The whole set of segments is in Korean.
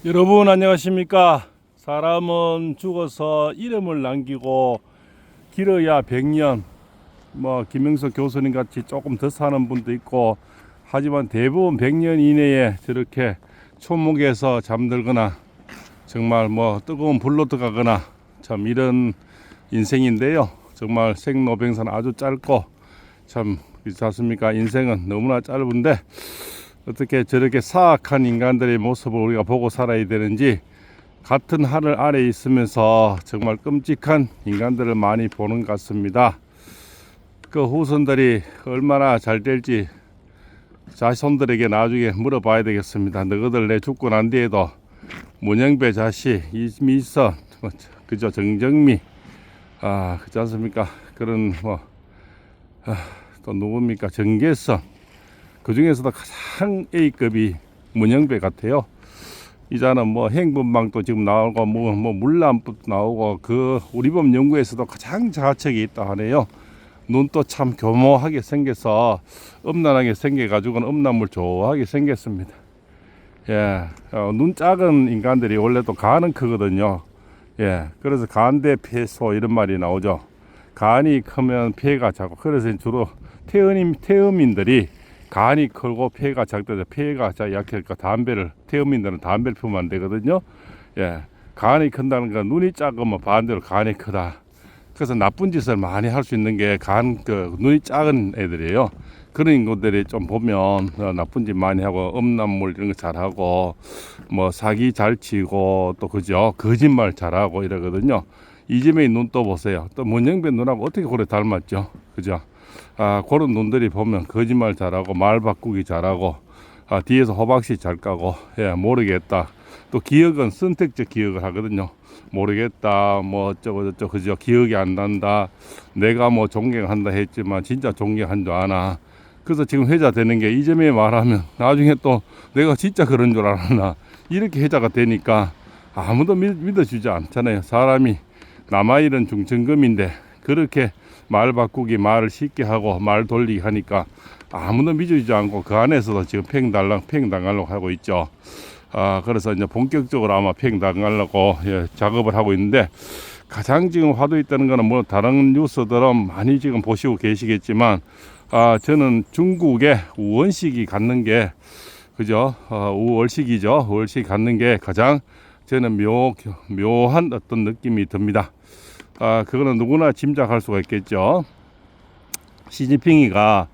여러분 안녕하십니까? 사람은 죽어서 이름을 남기고 길어야 100년, 김영석 교수님 같이 조금 더 사는 분도 있고, 하지만 대부분 100년 이내에 저렇게 초목에서 잠들거나 정말 뜨거운 불로 들어가거나 참 이런 인생인데요. 정말 생로병사는 아주 짧고 참 그렇지 않습니까? 인생은 너무나 짧은데 어떻게 저렇게 사악한 인간들의 모습을 우리가 보고 살아야 되는지, 같은 하늘 아래에 있으면서 정말 끔찍한 인간들을 많이 보는 것 같습니다. 그 후손들이 얼마나 잘 될지 자손들에게 나중에 물어봐야 되겠습니다. 너희들 내 죽고 난 뒤에도 문영배 자식, 이미선, 그저 정정미, 그렇지 않습니까? 그런 또 누굽니까? 정계선, 그 중에서도 가장 A급이 문영배 같아요. 이자는 행분방도 지금 나오고 물남도 나오고, 그 우리범 연구에서도 가장 자책이 있다 하네요. 눈도 참 교모하게 생겨서 음란하게 생겨가지고는 음란물 좋아하게 생겼습니다. 예, 눈 작은 인간들이 원래 또 간은 크거든요. 예, 그래서 간대 폐소 이런 말이 나오죠. 간이 크면 폐가 작고, 그래서 주로 태음인들이 간이 크고 폐가 작다. 폐가 약하니까 태음인들은 담배를 피우면 안 되거든요. 예, 간이 큰다는 건 눈이 작으면 반대로 간이 크다. 그래서 나쁜 짓을 많이 할 수 있는 게 눈이 작은 애들이에요. 그런 인간들이 좀 보면 나쁜 짓 많이 하고 음란물 이런 거 잘하고 사기 잘 치고 또 그죠, 거짓말 잘하고 이러거든요. 이재명의 눈 또 보세요. 또 문영배 눈하고 어떻게 그래 닮았죠, 그죠? 그런 눈들이 보면 거짓말 잘하고 말 바꾸기 잘하고, 뒤에서 호박씨 잘 까고, 예, 모르겠다. 또 기억은 선택적 기억을 하거든요. 모르겠다, 어쩌고 저쩌고, 그죠? 기억이 안 난다. 내가 존경한다 했지만 진짜 존경한 줄 아나. 그래서 지금 회자 되는 게, 이재명이 말하면 나중에 또 내가 진짜 그런 줄 알았나, 이렇게 회자가 되니까 아무도 믿어주지 않잖아요. 사람이 남아일은 중천금인데 그렇게 말 바꾸기, 말을 쉽게 하고 말 돌리기 하니까 아무도 믿어주지 않고, 그 안에서도 지금 팽당하려고 하고 있죠. 그래서 이제 본격적으로 아마 팽당하려고 작업을 하고 있는데, 가장 지금 화두에 있다는 거는 다른 뉴스들은 많이 지금 보시고 계시겠지만, 저는 중국의 우원식이 갖는 게, 그죠? 우월식이죠. 우월식 갖는 게 가장 저는 묘한 어떤 느낌이 듭니다. 그거는 누구나 짐작할 수가 있겠죠. 시진핑이가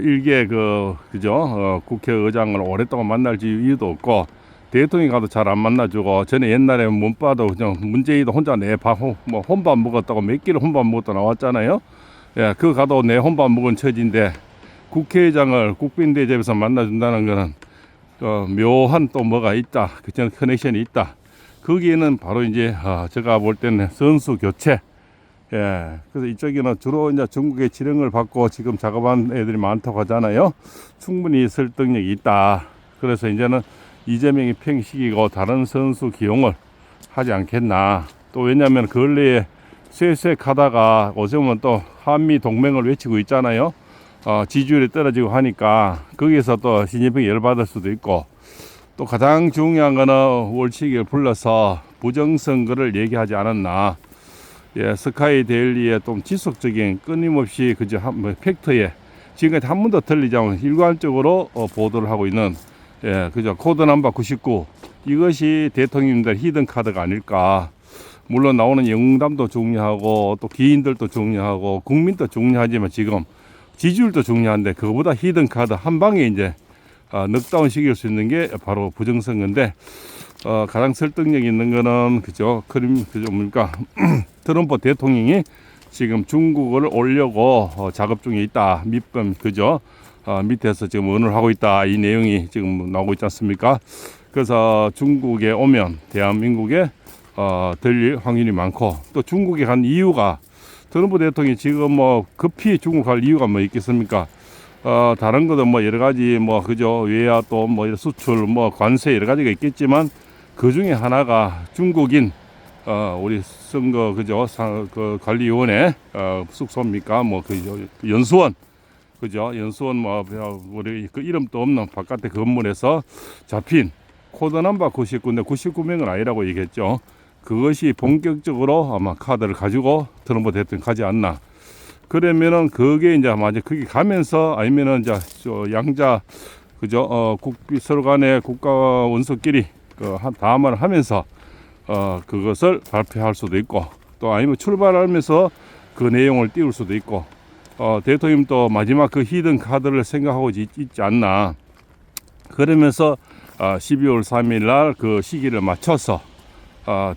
일개 그죠? 국회의장을 오랫동안 만날 이유도 없고, 대통령이 가도 잘 안 만나주고, 전에 옛날에 문바도 그냥 문재인도 혼자 혼밥 먹었다고 몇 끼를 혼밥 먹었다 나왔잖아요. 예, 그거 가도 내 혼밥 먹은 처지인데, 국회의장을 국빈대접에서 만나준다는 거는 묘한 또 뭐가 있다, 그전 커넥션이 있다. 거기에는 바로 이제 제가 볼 때는 선수 교체. 예, 그래서 이쪽에는 주로 이제 중국의 지령을 받고 지금 작업한 애들이 많다고 하잖아요. 충분히 설득력이 있다. 그래서 이제는 이재명이 평식이고 다른 선수 기용을 하지 않겠나. 또 왜냐하면 근래에 쇠쇠하다가 오세훈은 또 한미 동맹을 외치고 있잖아요. 지지율이 떨어지고 하니까 거기서 또 시진핑이 열받을 수도 있고, 또 가장 중요한 거는 월치기를 불러서 부정선거를 얘기하지 않았나. 예, 스카이 데일리의 좀 지속적인 끊임없이 그저 팩트에 지금까지 한 번도 틀리지 않고 일관적으로 보도를 하고 있는, 예, 그죠, 코드 넘버 99, 이것이 대통령님들 히든 카드가 아닐까. 물론 나오는 영담도 중요하고 또 기인들도 중요하고 국민도 중요하지만 지금 지지율도 중요한데, 그거보다 히든 카드 한 방에 이제 넉다운 시킬 수 있는 게 바로 부정선거인데, 가장 설득력 있는 거는 그죠, 트럼프 대통령이 지금 중국을 오려고 작업 중에 있다. 밑범 그죠, 밑에서 지금 언어를 하고 있다. 이 내용이 지금 나오고 있지 않습니까? 그래서 중국에 오면 대한민국에 들릴 확률이 많고, 또 중국에 간 이유가, 트럼프 대통령이 지금 급히 중국 갈 이유가 있겠습니까? 다른 것도 여러 가지 그죠, 외야 또 수출 관세 여러 가지가 있겠지만, 그 중에 하나가 중국인 우리 선거 그죠, 그 관리위원회 숙소입니까? 그 연수원, 그죠, 연수원 우리 그 이름도 없는 바깥에 건물에서 잡힌 코드 넘버 99인데 99명은 아니라고 얘기했죠. 그것이 본격적으로 아마 카드를 가지고 트럼프 대통령 가지 않나. 그러면은 그게 이제 만약 거기 가면서 아니면은 이제 양자 그죠? 서로 간에 국가 원수끼리 담화를 하면서 그것을 발표할 수도 있고, 또 아니면 출발하면서 그 내용을 띄울 수도 있고, 대통령도 마지막 그 히든 카드를 생각하고 있지 않나. 그러면서 12월 3일 날 그 시기를 맞춰서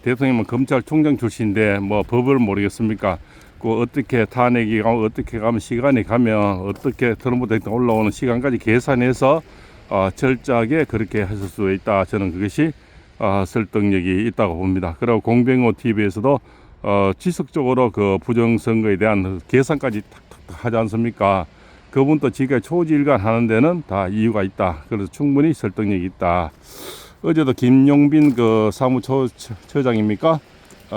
대통령은 검찰총장 출신인데 뭐 법을 모르겠습니까? 그 어떻게 탄핵이 가면 어떻게 가면 시간이 가면 어떻게 트럼프 대통령 올라오는 시간까지 계산해서 철저하게 그렇게 하실 수 있다. 저는 그것이 설득력이 있다고 봅니다. 그리고 공병호 TV에서도 지속적으로 그 부정선거에 대한 계산까지 탁탁 하지 않습니까? 그분도 지금까지 초지일관 하는 데는 다 이유가 있다. 그래서 충분히 설득력이 있다. 어제도 김용빈 그 사무처장입니까?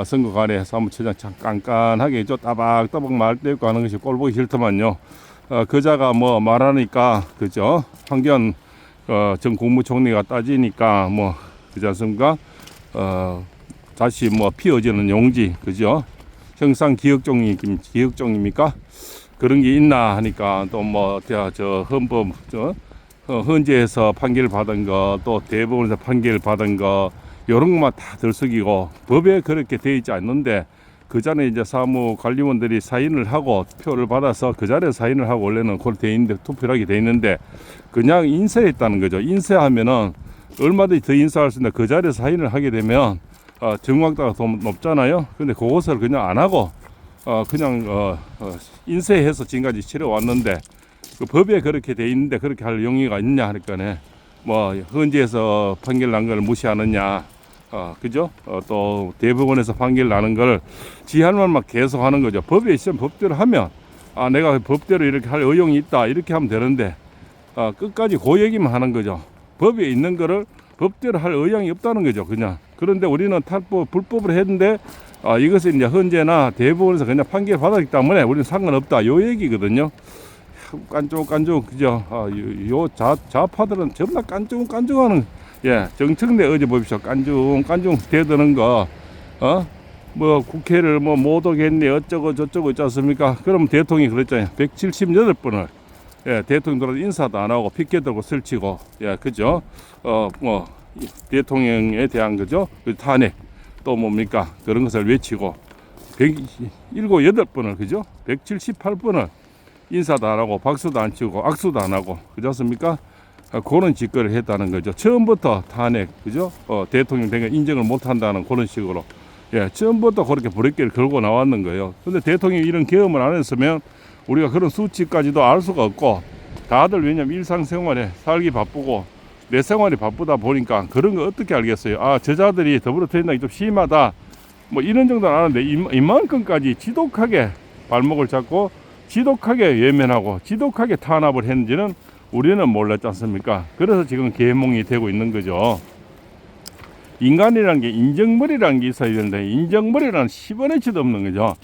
선거관에 사무처장 참 깐깐하게 따박따박 말 떼고 하는 것이 꼴 보기 싫더만요. 그자가 뭐 말하니까 그죠? 황교안 전 국무총리가 따지니까 뭐 그지 않습니까? 다시 뭐 피어지는 용지 그죠? 형상 기억종입니까? 그런 게 있나 하니까 또 뭐 저 헌법 헌재에서 판결 받은 거 또 대법원에서 판결 받은 거 이런 것만 다 들썩이고 법에 그렇게 돼 있지 않는데 그 전에 이제 사무관리원들이 사인을 하고 표를 받아서 그 자리에 사인을 하고 원래는 그걸 돼 있는데 투표를 하게 돼 있는데 그냥 인쇄했다는 거죠. 인쇄하면은 얼마든지 더 인쇄할 수 있는데 그 자리에 사인을 하게 되면 정확도가 더 높잖아요. 근데 그것을 그냥 안 하고 그냥 인쇄해서 지금까지 치러왔는데 그 법에 그렇게 돼 있는데 그렇게 할 용의가 있냐 하니까네 뭐 헌재에서 판결 난 걸 무시하느냐 그죠? 또 대법원에서 판결 나는 걸 지할만 막 계속 하는 거죠. 법에 있으면 법대로 하면 내가 법대로 이렇게 할 의용이 있다 이렇게 하면 되는데 끝까지 그 얘기만 하는 거죠. 법에 있는 거를 법대로 할 의향이 없다는 거죠. 그냥 그런데 우리는 불법으로 했는데 이것을 이제 헌재나 대법원에서 그냥 판결 받았기 때문에 우리는 상관없다 요 얘기거든요. 깐죽깐죽 그죠? 요 좌파들은 전부 다 깐죽깐죽하는 정청래 어제 보십시오. 깐죽깐죽 대드는 거 뭐 국회를 뭐 못 오겠네 어쩌고 저쩌고 있지 않습니까? 그럼 대통령이 그랬잖아요. 178번을 대통령들은 인사도 안 하고 피켓 들고 설치고 그죠? 뭐 대통령에 대한 거죠? 그 탄핵 또 뭡니까? 그런 것을 외치고 178번을 그죠? 178번을 인사도 안 하고 박수도 안 치고 악수도 안 하고 그렇지 않습니까? 그런 짓거리를 했다는 거죠. 처음부터 탄핵 그죠? 대통령 된 거 인정을 못 한다는 그런 식으로 처음부터 그렇게 브레이크를 걸고 나왔는 거예요. 근데 대통령이 이런 경험을 안 했으면 우리가 그런 수치까지도 알 수가 없고 다들 왜냐면 일상생활에 살기 바쁘고 내 생활이 바쁘다 보니까 그런 거 어떻게 알겠어요? 저자들이 더불어민주당이 좀 심하다 뭐 이런 정도는 아는데 이만큼까지 지독하게 발목을 잡고 지독하게 외면하고 지독하게 탄압을 했는지는 우리는 몰랐지 않습니까? 그래서 지금 계몽이 되고 있는 거죠. 인간이라는 게 인정머리라는 게 있어야 되는데 인정머리라는 10원어치도 없는 거죠.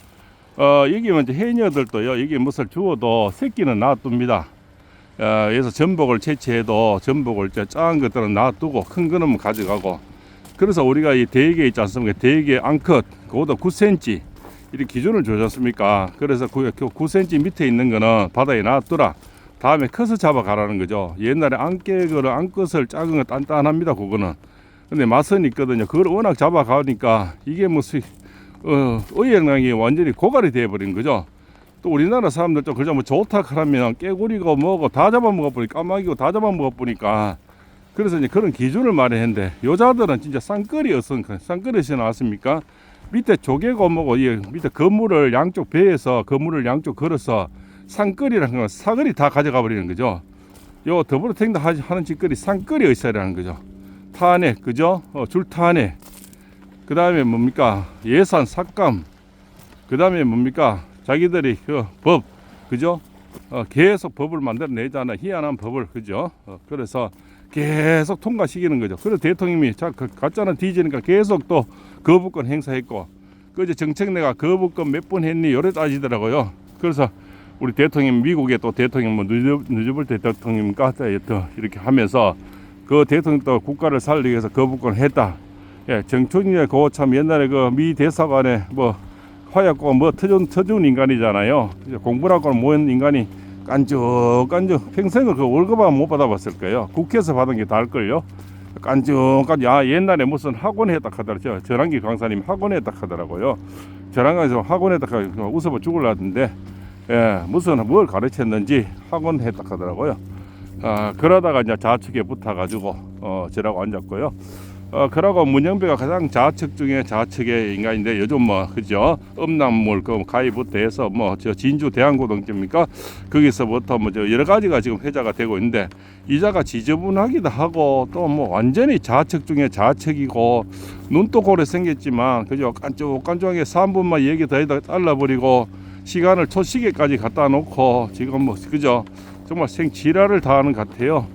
여기 먼저 해녀들도요, 여기 무엇을 주어도 새끼는 놔둡니다. 그래서 전복을 채취해도 전복을 작은 것들은 놔두고 큰 거는 가져가고. 그래서 우리가 이 대게 있지 않습니까? 대게 앙컷, 그것도 9cm 이렇게 기준을 주셨습니까? 그래서 9cm 밑에 있는 거는 바다에 놔두라. 다음에 커서 잡아가라는 거죠. 옛날에 앙깨거를 앙컷을 작은 거 단단합니다. 그거는. 근데 맛은 있거든요. 그걸 워낙 잡아가니까 이게 무슨 의행량이 완전히 고갈이 되어버린 거죠. 또 우리나라 사람들 좀 그저 뭐 좋다 하면 깨구리고 뭐고 다 잡아먹어보니까 까마귀고 다 잡아먹어보니까 그래서 이제 그런 기준을 마련했는데 여자들은 진짜 쌍끌이에서 나왔습니까? 밑에 조개고 뭐고 밑에 그물을 양쪽 배에서 그물을 양쪽 걸어서 쌍끌이라는 건 사거리 다 가져가 버리는 거죠. 요 더불어탱다 하는 짓거리 쌍끌이 의사라는 거죠. 탄핵 그죠? 줄탄핵. 그 다음에 뭡니까? 예산 삭감. 그 다음에 뭡니까? 자기들이 그 법 그죠? 계속 법을 만들어내잖아. 희한한 법을 그죠? 그래서 계속 통과시키는 거죠. 그래서 대통령이 가짜는 뒤지니까 계속 또 거부권 행사했고 그제 정책내가 거부권 몇 번 했니? 요래 따지더라고요. 그래서 우리 대통령 미국의 또 대통령 뭐 누즈벨트 대통령과 이렇게 하면서 그 대통령도 국가를 살리기 위해서 거부권을 했다. 예, 정춘이의 그 참 옛날에 그 미 대사관에 뭐 화약고 뭐 터준 인간이잖아요. 공부라고 모인 인간이 깐죽깐죽 평생을 그 월급은 못 받아봤을 거예요. 국회에서 받은 게 다를걸요. 깐죽깐죽. 야, 옛날에 무슨 학원에 했다 하더라고요. 전환기 강사님 학원에 했다 하더라고요. 전환강에서 학원에 했다 웃어봐 죽을라던데, 예, 무슨 뭘 가르쳤는지 학원 했다 하더라고요. 그러다가 이제 좌측에 붙어가지고 저라고 앉았고요. 그러고 문영배가 가장 좌측 중에 좌측의 인간인데 요즘 뭐 그죠, 음란물 그 가위부터 해서 뭐 저 진주 대한고등점입니까, 거기서부터 뭐 저 여러 가지가 지금 회자가 되고 있는데, 이자가 지저분하기도 하고 또 뭐 완전히 좌측 중에 좌측이고 눈도 고래 생겼지만 그죠, 깐쭉깐쭉하게 3분만 얘기 더 해도 잘라버리고 시간을 초시계까지 갖다 놓고 지금 뭐 그죠, 정말 생지랄을 다 하는 것 같아요.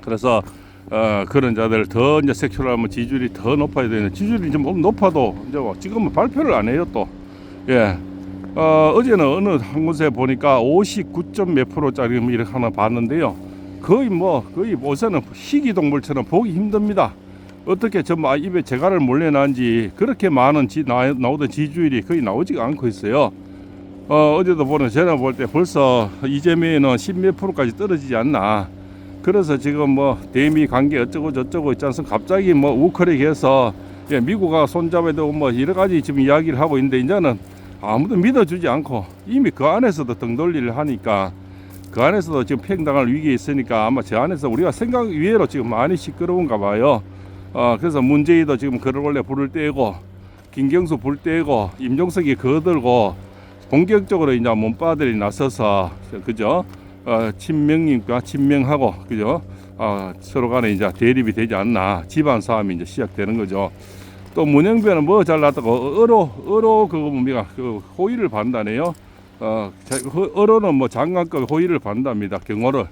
그래서 그런 자들 더 이제 섹슈얼하면 지지율이 더 높아야 되는, 지지율이 좀 높아도 이제 지금은 발표를 안 해요 또. 예. 어제는 어느 한 곳에 보니까 59점 몇 프로짜리 이렇게 하나 봤는데요. 거의 요새는 희귀동물처럼 보기 힘듭니다. 어떻게 정말 입에 재갈을 몰래 난지 그렇게 많은 나오던 지지율이 거의 나오지가 않고 있어요. 어제도 보는 제가 볼 때 벌써 이재명은 10몇 프로까지 떨어지지 않나. 그래서 지금 뭐 대미 관계 어쩌고 저쩌고 있지 않습니까? 갑자기 뭐 우크라이나에 해서 미국과 손잡아야 되고 뭐 여러 가지 지금 이야기를 하고 있는데, 이제는 아무도 믿어주지 않고 이미 그 안에서도 등 돌리를 하니까, 그 안에서도 지금 팽당할 위기에 있으니까 아마 저 안에서 우리가 생각 이외로 지금 많이 시끄러운가 봐요. 그래서 문재인도 지금 그를 원래 불을 떼고, 김경수 불 떼고, 임종석이 거들고 본격적으로 이제 몸빠들이 나서서 그죠? 친명님과 친명하고 그죠? 서로 간에 이제 대립이 되지 않나, 집안 싸움이 이제 시작되는 거죠. 또 문영배는 뭐 잘났다고 어로 그거 뭡니까, 그 호의를 받는다네요. 어로는 뭐 장관급 호의를 받는답니다. 경호를,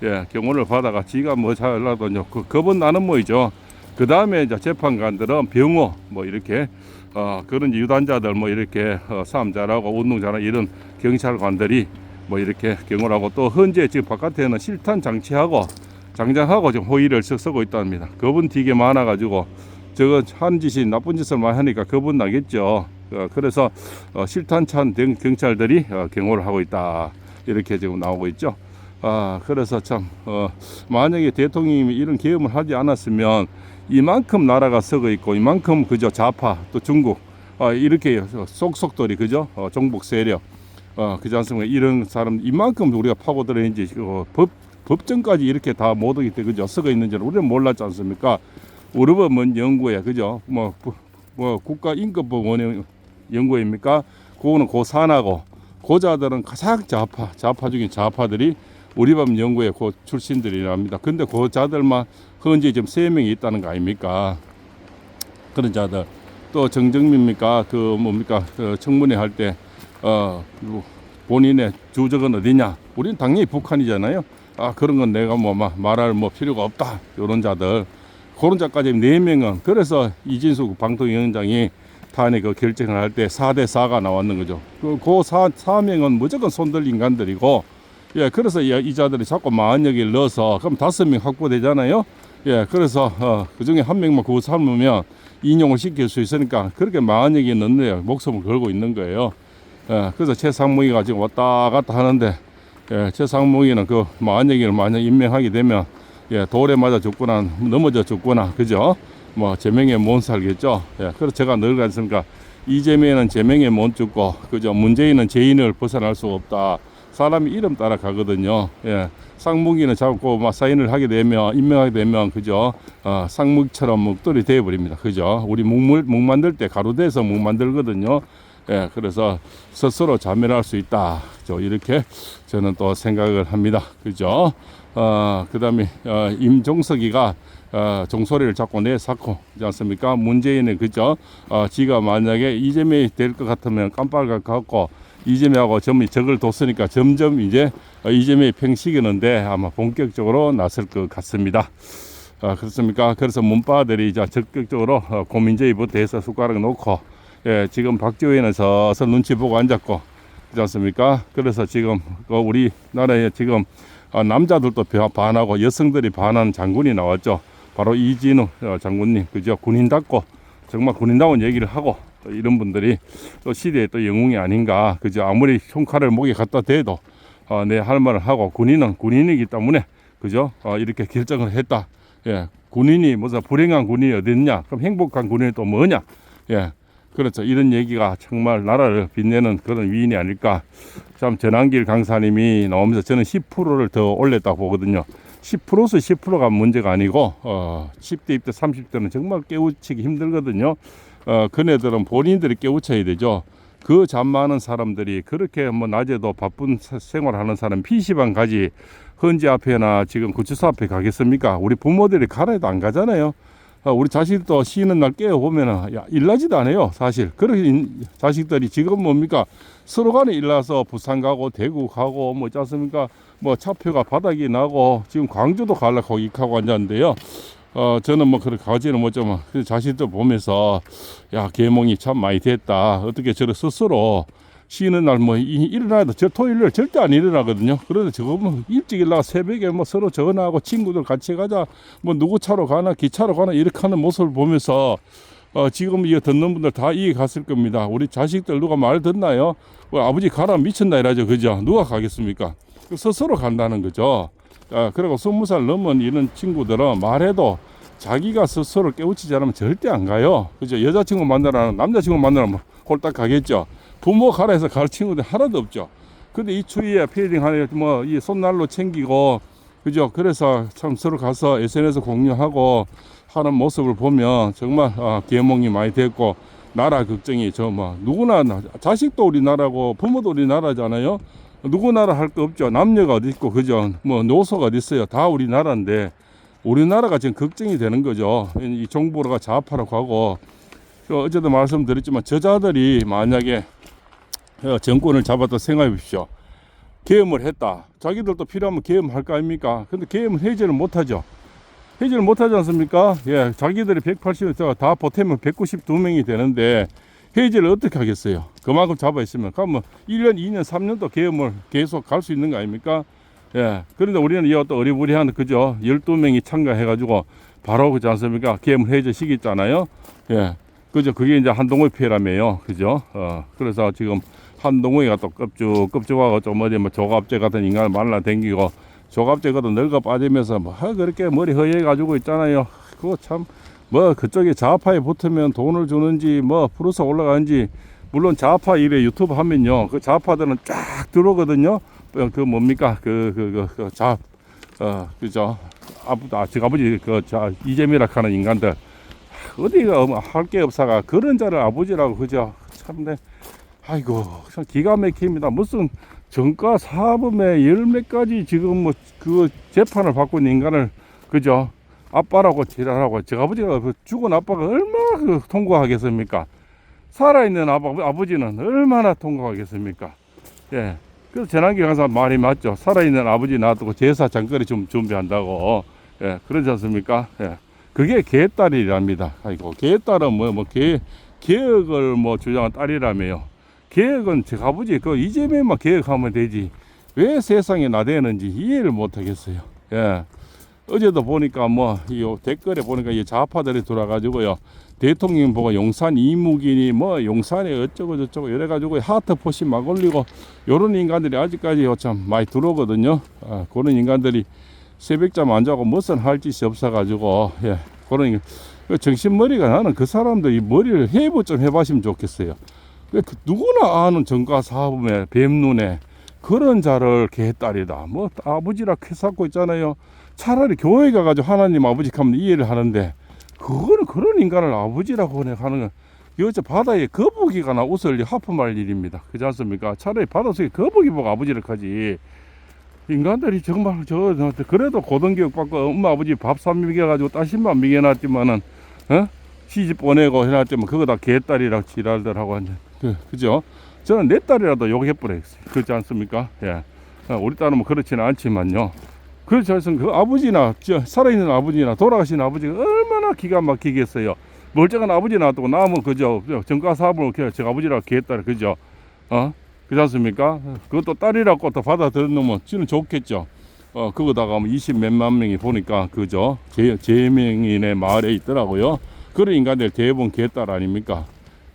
예, 경호를 받아가 지가 뭐 잘나도 그 겁은 나는 모이죠. 그 다음에 이제 재판관들은 병호 뭐 이렇게 그런 유단자들 뭐 이렇게 싸움 잘하고 운동 잘하는 이런 경찰관들이 뭐 이렇게 경호를 하고, 또 현재 지금 바깥에는 실탄 장치하고 장장하고 지금 호의를 쓰고 있답니다. 겁은 되게 많아가지고 저거 한 짓이 나쁜 짓을 많이 하니까 겁은 나겠죠. 그래서 실탄 찬 경찰들이 경호를 하고 있다, 이렇게 지금 나오고 있죠. 그래서 참 만약에 대통령이 이런 계엄을 하지 않았으면 이만큼 나라가 썩어 있고 이만큼 그저 좌파 또 중국 이렇게 속속들이 그죠, 종북 세력 그지 않습니까? 이런 사람 이만큼 우리가 파고들었는지 법정까지 이렇게 다 모독이 돼 그죠, 썩어 있는지는 우리는 몰랐지 않습니까? 우리 법은 연구에 그죠, 뭐 국가인권법 연구입니까? 그거는 고산하고 고자들은 가장 좌파 중에 좌파들이 우리 법 연구의 고 출신들이랍니다. 근데 고자들만 현재 지금 3명이 있다는 거 아닙니까? 그런 자들. 또 정정민입니까? 그 뭡니까? 그 청문회 할 때 본인의 주적은 어디냐? 우리는 당연히 북한이잖아요. 그런 건 내가 뭐 말할 필요가 없다. 이런 자들. 그런 자까지 4명은, 그래서 이진숙 방통위원장이 탄핵 그 결정을 할 때 4대4가 나왔는 거죠. 그 4명은 무조건 손들 인간들이고, 예, 그래서 이 자들이 자꾸 40여기를 넣어서 그럼 5명 확보되잖아요. 예, 그래서 그 중에 1명만 그거 삼으면 인용을 시킬 수 있으니까 그렇게 40여기 넣는데 목숨을 걸고 있는 거예요. 예, 그래서 최상무기가 지금 왔다 갔다 하는데, 예, 최상무기는 그 40여기를 만약 임명하게 되면, 예, 돌에 맞아 죽거나 넘어져 죽거나 그죠? 뭐 제명에 못 살겠죠. 예, 그래서 제가 늘 그랬으니까 이재명은 제명에 못 죽고 그죠? 문재인은 죄인을 벗어날 수 없다. 사람이 이름 따라 가거든요. 예, 상무기는 자꾸 사인을 하게 되면, 임명하게 되면 그죠? 상무처럼 묵돌이 되어버립니다. 그죠? 우리 묵 만들 때 가루돼서 묵 만들거든요. 예, 그래서 스스로 자멸할 수 있다. 이렇게 저는 또 생각을 합니다. 그죠? 그 다음에, 임종석이가, 종소리를 자꾸 내쌓고, 있지 않습니까? 문재인은, 그죠? 지가 만약에 이재명이 될 것 같으면 깜빡할 것 같고, 이재명하고 적을 뒀으니까 점점 이제 이재명이 팽식이는데 아마 본격적으로 나설 것 같습니다. 그렇습니까? 그래서 문바들이 이제 적극적으로 고민제의부터 해서 숟가락 놓고, 예, 지금 박지원은 서서 눈치 보고 앉았고, 그렇지 않습니까? 그래서 지금 우리나라에 지금 남자들도 반하고 여성들이 반하는 장군이 나왔죠. 바로 이진우 장군님, 그죠? 군인답고 정말 군인다운 얘기를 하고 또 이런 분들이 또 시대의 또 영웅이 아닌가, 그죠? 아무리 흉칼을 목에 갖다 대도 내 할 말을 하고 군인은 군인이기 때문에, 그죠? 이렇게 결정을 했다. 예, 군인이 무슨 불행한 군인이 어디 있냐? 그럼 행복한 군인이 또 뭐냐? 예, 그렇죠. 이런 얘기가 정말 나라를 빛내는 그런 위인이 아닐까. 참 전한길 강사님이 나오면서 저는 10%를 더 올렸다고 보거든요. 10%서 10%가 문제가 아니고 10대, 20대, 30대는 정말 깨우치기 힘들거든요. 그네들은 본인들이 깨우쳐야 되죠. 그 잠 많은 사람들이 그렇게 뭐 낮에도 바쁜 생활하는 사람 PC방 가지 헌지 앞에나 지금 구치소 앞에 가겠습니까? 우리 부모들이 가라 해도 안 가잖아요. 우리 자식도 쉬는 날 깨어보면은 일나지도 않아요, 사실. 그렇게 자식들이 지금 뭡니까? 서로 간에 일나서 부산 가고 대구 가고 뭐 있지 않습니까? 뭐 차표가 바닥이 나고 지금 광주도 가려고 입하고 앉았는데요. 저는 뭐 그렇게 가지는 못하지만 그 자식들 보면서 야, 계몽이 참 많이 됐다. 어떻게 저를 스스로 쉬는 날 뭐 일어나도 저 토요일날 절대 안 일어나거든요. 그런데 저거 뭐 일찍 일어나 새벽에 뭐 서로 전화하고 친구들 같이 가자, 뭐 누구 차로 가나 기차로 가나 이렇게 하는 모습을 보면서 지금 이거 듣는 분들 다 이해 갔을 겁니다. 우리 자식들 누가 말 듣나요? 아버지 가라 미쳤나 이러죠, 그죠? 누가 가겠습니까? 스스로 간다는 거죠. 그리고 20살 넘은 이런 친구들은 말해도 자기가 스스로 깨우치지 않으면 절대 안 가요. 그죠? 여자친구 만나라는 남자친구 만나면 홀딱 가겠죠. 부모 가라 해서 갈 친구들 하나도 없죠. 근데 이 추위에 패딩 하네, 뭐, 이 손난로 챙기고, 그죠? 그래서 참 서로 가서 SNS 공유하고 하는 모습을 보면 정말, 계몽이 많이 됐고, 나라 걱정이 누구나, 자식도 우리나라고 부모도 우리나라잖아요. 누구나라 할 거 없죠. 남녀가 어디 있고, 그죠? 뭐, 노소가 어디 있어요. 다 우리나라인데, 우리나라가 지금 걱정이 되는 거죠. 이 정부가 좌파라고 하고, 어제도 말씀드렸지만, 저자들이 만약에 정권을 잡았다 생각해 보십시오. 계엄을 했다. 자기들도 필요하면 계엄할 거 아닙니까? 근데 계엄을 해제를 못하죠. 해제를 못하지 않습니까? 예, 자기들이 180명 다 보태면 192명이 되는데 해제를 어떻게 하겠어요? 그만큼 잡아 있으면. 그러면 1년, 2년, 3년도 계엄을 계속 갈 수 있는 거 아닙니까? 예, 그런데 우리는 이것도 어리부리한, 그죠? 12명이 참가해가지고 바로 그지 않습니까? 계엄을 해제시켰잖아요. 예, 그죠? 그게 이제 한동훈 피해라며요. 그죠? 그래서 지금 한동훈이가 또 껍죽하고 좀 어디 뭐 조갑제 같은 인간을 만나 댕기고 조갑제가도 늙어 빠지면서 뭐 그렇게 머리 허해 가지고 있잖아요. 그거 참 뭐 그쪽에 좌파에 붙으면 돈을 주는지 뭐 플러스 올라가는지, 물론 좌파 일에 유튜브 하면요 그 좌파들은 쫙 들어오거든요. 그 뭡니까 그죠? 아버지 이재미라 하는 인간들 어디가 할 게 없어가 그런 자를 아버지라고, 그죠? 참네. 아이고, 참 기가 막힙니다. 무슨 정가 사범에 열 몇 가지 지금 뭐 그 재판을 받고 있는 인간을, 그죠? 아빠라고 지랄하고, 저 아버지가 죽은 아빠가 얼마나 통과하겠습니까? 살아있는 아버지는 얼마나 통과하겠습니까? 예. 그래서 전한기 강사 말이 맞죠. 살아있는 아버지 놔두고 제사 장거리 좀 준비한다고. 예. 그러지 않습니까? 예. 그게 개딸이랍니다. 아이고, 개딸은 개혁을 주장한 딸이라며요. 개혁은 제 아버지 이재명만 개혁하면 되지 왜 세상에 나대는지 이해를 못 하겠어요. 예. 어제도 보니까 이 댓글에 보니까 이 좌파들이 돌아가지고요. 대통령 보고 용산 이무기니 용산에 어쩌고 저쩌고 이래가지고 하트 포시 막 올리고 요런 인간들이 아직까지 참 많이 들어오거든요. 그런 인간들이 새벽잠 안 자고 무슨 할 짓이 없어가지고, 예. 그런 정신머리가, 나는 그 사람들이 머리를 해부 좀 해봤으면 좋겠어요. 누구나 아는 정가사범의 뱀눈에 그런 자를 개딸이다. 아버지라 캐삼고 있잖아요. 차라리 교회 가가지고 하나님 아버지 하면 이해를 하는데, 그거는 그런 인간을 아버지라고 하는 건, 여자 바다에 거북이가 나 웃을 일, 하품할 일입니다. 그렇지 않습니까? 차라리 바닷속에 거북이 보고 아버지를 하지. 인간들이 정말 그래도 고등교육 받고 엄마 아버지 밥 사 먹여가지고 딸신만 먹여놨지만은, 시집 보내고 해놨지만 그거 다 개딸이라고 지랄들 하고 앉아. 그죠? 저는 내 딸이라도 욕해버리겠어요. 그렇지 않습니까? 예. 우리 딸은 뭐 그렇지는 않지만요. 그렇지 않습니까? 그 아버지나, 살아있는 아버지나 돌아가신 아버지가 얼마나 기가 막히겠어요. 멀쩡한 아버지 놔두고 남은, 그죠? 정가사업을 저 아버지라고 개딸, 그죠? 그렇지 않습니까? 그것도 딸이라고 또 받아들는 놈은 저는 좋겠죠. 그거다가 20 몇만 명이 보니까 그죠? 제명인의 마을에 있더라고요. 그런 인간들 대부분 개딸 아닙니까?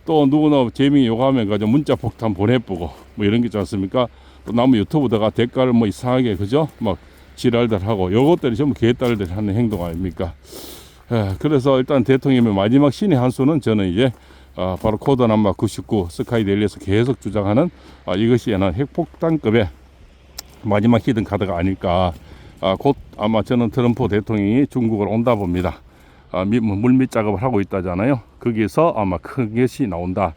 또 누구나 재명이 요구하면 가지고 문자 폭탄 보내보고 뭐 이런 게 있지 않습니까? 또 남의 유튜브다가 댓글을 뭐 이상하게 그죠? 막 지랄들 하고 요것들이 전부 개딸들이 하는 행동 아닙니까? 그래서 일단 대통령의 마지막 신의 한 수는 저는 이제 바로 코드 넘버 99 스카이데일리에서 계속 주장하는 이것이 핵폭탄급의 마지막 히든 카드가 아닐까. 곧 아마 저는 트럼프 대통령이 중국을 온다 봅니다. 물밑 작업을 하고 있다잖아요. 거기서 아마 큰 것이 나온다.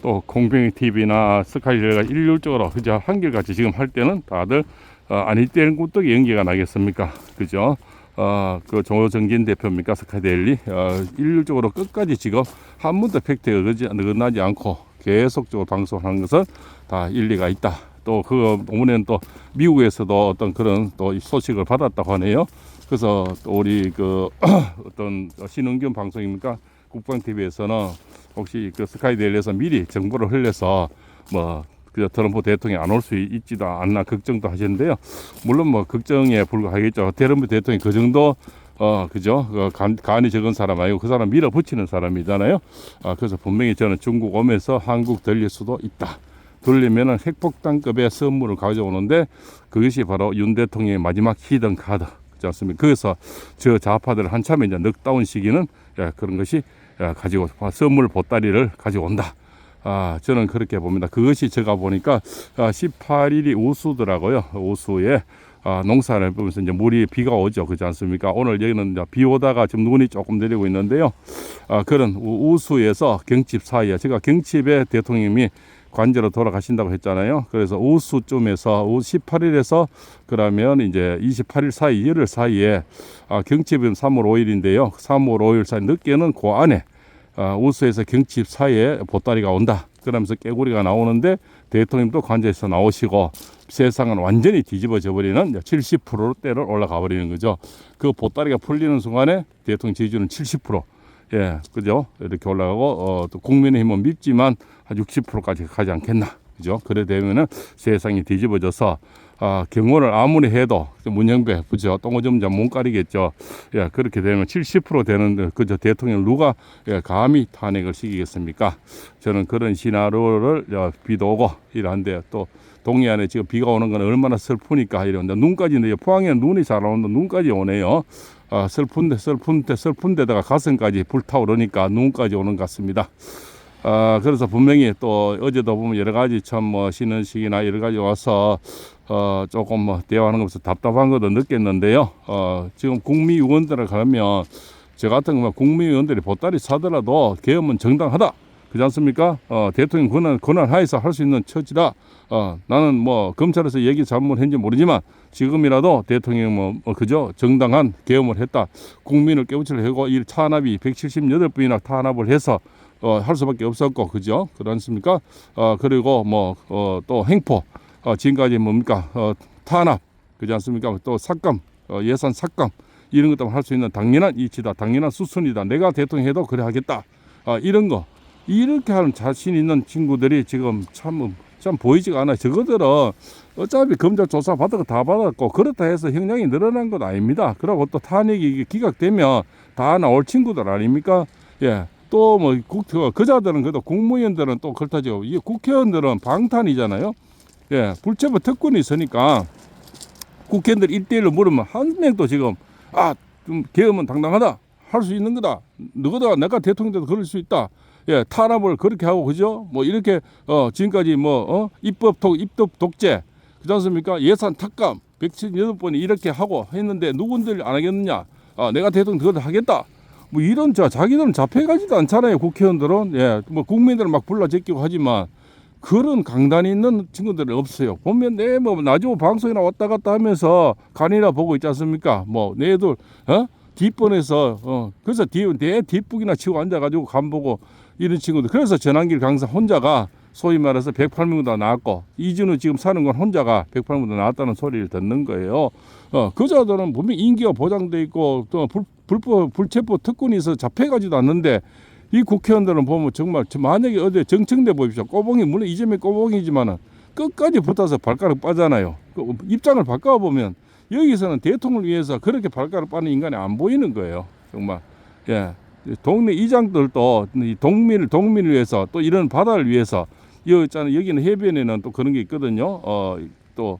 또 공병이 TV나 스카이데일리가 일률적으로 그저 한결같이 지금 할 때는 다들 아닐 때는 꿀떡이 연기가 나겠습니까? 그죠? 그 조정진 대표입니까? 스카이데일리 일률적으로 끝까지 지금 한 번도 팩트에 어긋나지 않고 계속적으로 방송하는 것은 다 일리가 있다. 또 그 오면은 또 미국에서도 어떤 그런 또 소식을 받았다고 하네요. 그래서 또 우리 그 어떤 신흥균 방송입니까? 국방 TV에서는 혹시 그 스카이데일리에서 미리 정보를 흘려서 뭐 그 트럼프 대통령이 안 올 수 있지도 않나 걱정도 하시는데요. 물론 뭐 걱정에 불과하겠죠. 트럼프 대통령이 그 정도 그죠? 간이 적은 사람 아니고 그 사람 밀어붙이는 사람이잖아요. 그래서 분명히 저는 중국 오면서 한국 들릴 수도 있다. 들리면은 핵폭탄급의 선물을 가져오는데 그것이 바로 윤 대통령의 마지막 히든 카드. 그렇지 않습니까? 그래서 저 좌파들 한참에 이제 넉다운 시기는 그런 것이 가지고 선물 보따리를 가지고 온다. 저는 그렇게 봅니다. 그것이 제가 보니까 18일이 우수더라고요. 우수에 농사를 보면서 이제 비가 오죠. 그렇지 않습니까? 오늘 여기는 이제 비 오다가 지금 눈이 조금 내리고 있는데요. 그런 우수에서 경칩 사이에 제가 경칩에 대통령이 관제로 돌아가신다고 했잖아요. 그래서 우수쯤에서 18일에서 그러면 이제 28일 사이, 열흘 사이에 경칩은 3월 5일인데요. 3월 5일 사이 늦게는 그 안에 우수에서 경칩 사이에 보따리가 온다. 그러면서 깨구리가 나오는데 대통령도 관제에서 나오시고 세상은 완전히 뒤집어져 버리는 70%대로 올라가 버리는 거죠. 그 보따리가 풀리는 순간에 대통령 지지율은 70%. 그죠? 이렇게 올라가고, 또 국민의힘은 밉지만 한 60%까지 가지 않겠나. 그죠? 그래 되면은 세상이 뒤집어져서, 경호를 아무리 해도, 문영배, 그죠? 똥오줌자 못 가리겠죠. 그렇게 되면 70% 되는, 그죠? 대통령 누가, 감히 탄핵을 시키겠습니까? 저는 그런 시나리오를, 비도 오고, 이러한데 또, 동해안에 지금 비가 오는 건 얼마나 슬프니까 이런데 눈까지 포항에 눈이 잘 오는데 눈까지 오네요. 슬픈데다가 가슴까지 불타오르니까 눈까지 오는 것 같습니다. 그래서 분명히 또 어제도 보면 여러 가지 참 뭐 쉬는 시기나 여러 가지 와서 조금 뭐 대화하는 것에서 답답한 것도 느꼈는데요. 지금 국미의원들을 가면 저 같은 경우는 국미의원들이 보따리 사더라도 계엄은 정당하다. 그렇지 않습니까? 대통령 권한 하에서 할 수 있는 처지다. 나는 뭐 검찰에서 얘기 잘못했는지 모르지만 지금이라도 대통령 그죠? 정당한 계엄을 했다. 국민을 깨우치려 하고 이 탄압이 178분이나 탄압을 해서 할 수밖에 없었고 그죠? 그렇지 않습니까? 그리고 뭐 또 행포 지금까지 뭡니까? 탄압 그렇지 않습니까? 또 삭감 예산 삭감 이런 것도 할 수 있는 당연한 이치다. 당연한 수순이다. 내가 대통령 해도 그래 하겠다. 이런 거 이렇게 하는 자신 있는 친구들이 지금 참 보이지가 않아요. 저거들은 어차피 검찰 조사 받은 거 다 받았고 그렇다 해서 형량이 늘어난 건 아닙니다. 그리고 또 탄핵이 기각되면 다 나올 친구들 아닙니까? 또 뭐 그자들은 그래도 국무위원들은 또 그렇다죠. 이 국회의원들은 방탄이잖아요. 불체포 특권이 있으니까 국회의원들 1대1로 물으면 한 명도 지금 좀 계엄은 당당하다. 할 수 있는 거다. 너희가 내가 대통령 돼도 그럴 수 있다. 탄압을 그렇게 하고 그죠? 뭐 이렇게 지금까지 입법 독재 그렇지 않습니까? 예산 탁감 178번이 이렇게 하고 했는데 누군들 안 하겠느냐? 내가 대통령 그걸 하겠다. 뭐 이런 자기들은 잡혀가지도 않잖아요. 국회의원들은 뭐 국민들은 막 불러 제끼고 하지만 그런 강단이 있는 친구들은 없어요. 보면 뭐 나중에 방송이나 왔다 갔다 하면서 간이나 보고 있지 않습니까? 뭐 내들 뒷번에서 그래서 내 뒷북이나 치고 앉아가지고 간 보고 이런 친구들. 그래서 전환길 강사 혼자가 소위 말해서 108명도 나왔고 이준우 지금 사는 건 혼자가 108명도 나왔다는 소리를 듣는 거예요. 그자들은 분명히 인기가 보장돼 있고 또 불체포 특권이 있어서 잡혀가지도 않는데 이 국회의원들은 보면 정말 만약에 어디 정청래 보십시오. 꼬봉이 물론 이재명 꼬봉이지만은 끝까지 붙어서 발가락 빠잖아요. 입장을 바꿔보면 여기서는 대통령을 위해서 그렇게 발가락 빠는 인간이 안 보이는 거예요. 정말. 예. 동네 이장들도 이 동민을 위해서 또 이런 바다를 위해서 여기 있잖아요. 여기는 해변에는 또 그런 게 있거든요. 또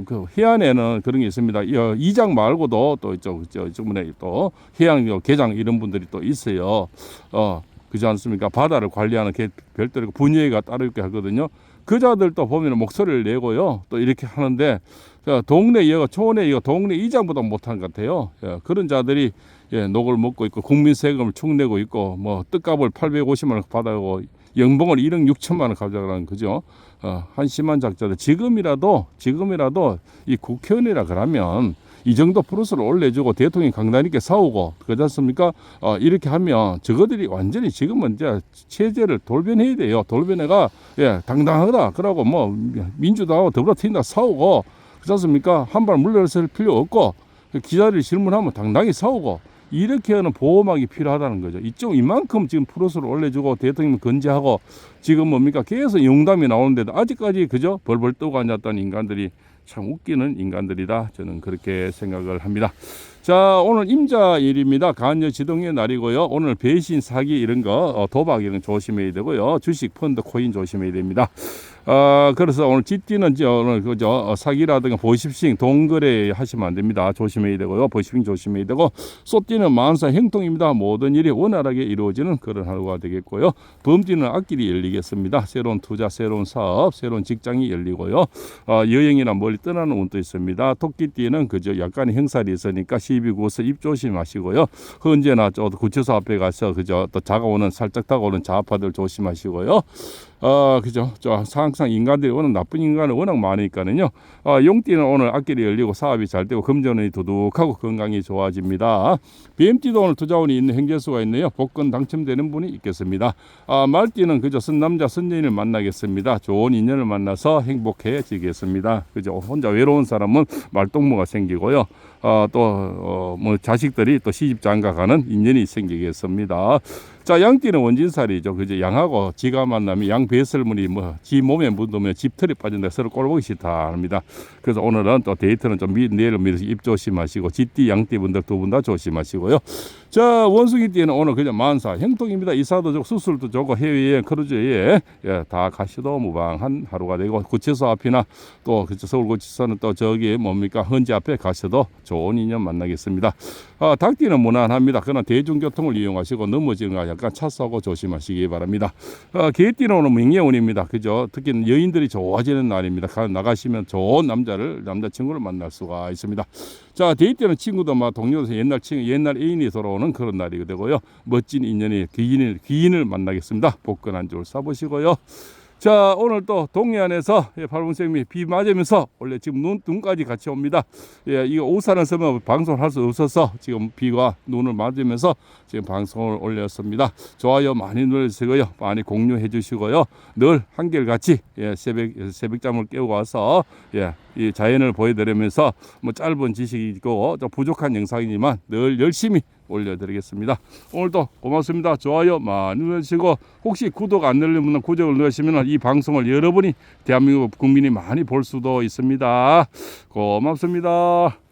그 해안에는 그런 게 있습니다. 이장 말고도 또 이쪽에 또 해양 계장 이런 분들이 또 있어요. 그렇지 않습니까? 바다를 관리하는 별도로 분야가 따로 있게 하거든요. 그자들도 보면 목소리를 내고요. 또 이렇게 하는데 동네 촌에 동네 이장보다 못한 것 같아요. 그런 자들이 녹을 먹고 있고 국민 세금을 축내고 있고 뭐 뜻값을 850만 원 받아고 연봉을 1억 6천만 원 가져가는 거죠. 한심한 작자들 지금이라도 이 국회의원이라 그러면 이 정도 플러스를 올려주고 대통령이 강단 있게 싸우고 그렇지 않습니까? 이렇게 하면 저거들이 완전히 지금은 이제 체제를 돌변해야 돼요. 돌변해가 당당하다. 그러고 뭐 민주당하고 더불어민주당 싸우고 그렇지 않습니까? 한 발 물러설 필요 없고 기자들이 질문하면 당당히 싸우고 이렇게 하는 보호막이 필요하다는 거죠. 이만큼 지금 플러스를 올려주고 대통령 건재하고 지금 뭡니까? 계속 용담이 나오는데도 아직까지 그저 벌벌 떠고 앉았던 인간들이 참 웃기는 인간들이다. 저는 그렇게 생각을 합니다. 자, 오늘 임자일입니다. 간여지동의 날이고요. 오늘 배신, 사기 이런 거, 도박 이런 거 조심해야 되고요. 주식, 펀드, 코인 조심해야 됩니다. 그래서 오늘 찌띠는 오늘 사기라든가 보이스피싱, 동거래 하시면 안 됩니다. 조심해야 되고요. 보이스피싱 조심해야 되고, 쏘띠는 만사 행통입니다. 모든 일이 원활하게 이루어지는 그런 하루가 되겠고요. 범띠는 앞길이 열리겠습니다. 새로운 투자, 새로운 사업, 새로운 직장이 열리고요. 여행이나 멀리 떠나는 운도 있습니다. 토끼띠는 약간의 행살이 있으니까 시비 구워서 입 조심하시고요. 언제나 구치소 앞에 가서 또 살짝 다가오는 좌파들 조심하시고요. 항상 인간들이 워낙 나쁜 인간을 워낙 많으니까는요. 용띠는 오늘 앞길이 열리고 사업이 잘 되고 금전운이 두둑하고 건강이 좋아집니다. 뱀띠도 오늘 투자운이 있는 행재수가 있네요. 복권 당첨되는 분이 있겠습니다. 말띠는 선남자 선녀인을 만나겠습니다. 좋은 인연을 만나서 행복해지겠습니다. 혼자 외로운 사람은 말동무가 생기고요. 뭐 자식들이 또 시집 장가가는 인연이 생기겠습니다. 자, 양띠는 원진살이죠. 양하고 지가 만나면 양 배설물이 지 몸에 묻으면 집털이 빠진다. 서로 꼴보기 싫다 합니다. 그래서 오늘은 또 데이트는 좀 내일로 미뤄서 입 조심하시고 지띠, 양띠 분들 두 분 다 조심하시고요. 자, 원숭이띠는 오늘 만사 행통입니다. 이사도 좋고 수술도 좋고 해외여행 크루즈에 다 가시도 무방한 하루가 되고 구치소 앞이나 또 서울구치소는 또 헌재 앞에 가셔도 좋은 인연 만나겠습니다. 닭띠는 무난합니다. 그러나 대중교통을 이용하시고 넘어지는 거 약간 차 사고 조심하시기 바랍니다. 개띠는 오늘 명예운입니다. 특히 여인들이 좋아지는 날입니다. 나가시면 좋은 남자친구를 만날 수가 있습니다. 자, 데이트는 친구도 동료도 옛날 애인이 돌아오는 그런 날이 되고요. 멋진 인연이 귀인을 만나겠습니다. 복권 한 줄 사보시고요. 자, 오늘 또 동해안에서 팔분생미 비 맞으면서 원래 지금 눈까지 같이 옵니다. 이거 우산을 쓰면 방송을 할 수 없어서 지금 비와 눈을 맞으면서 지금 방송을 올렸습니다. 좋아요 많이 눌러주시고요. 많이 공유해 주시고요. 늘 한결같이 새벽잠을 깨우고 와서 이 자연을 보여드리면서 짧은 지식이고 좀 부족한 영상이지만 늘 열심히 올려드리겠습니다. 오늘도 고맙습니다. 좋아요 많이 눌러주시고 혹시 구독 안 누르면 구독을 누르시면 이 방송을 여러분이 대한민국 국민이 많이 볼 수도 있습니다. 고맙습니다.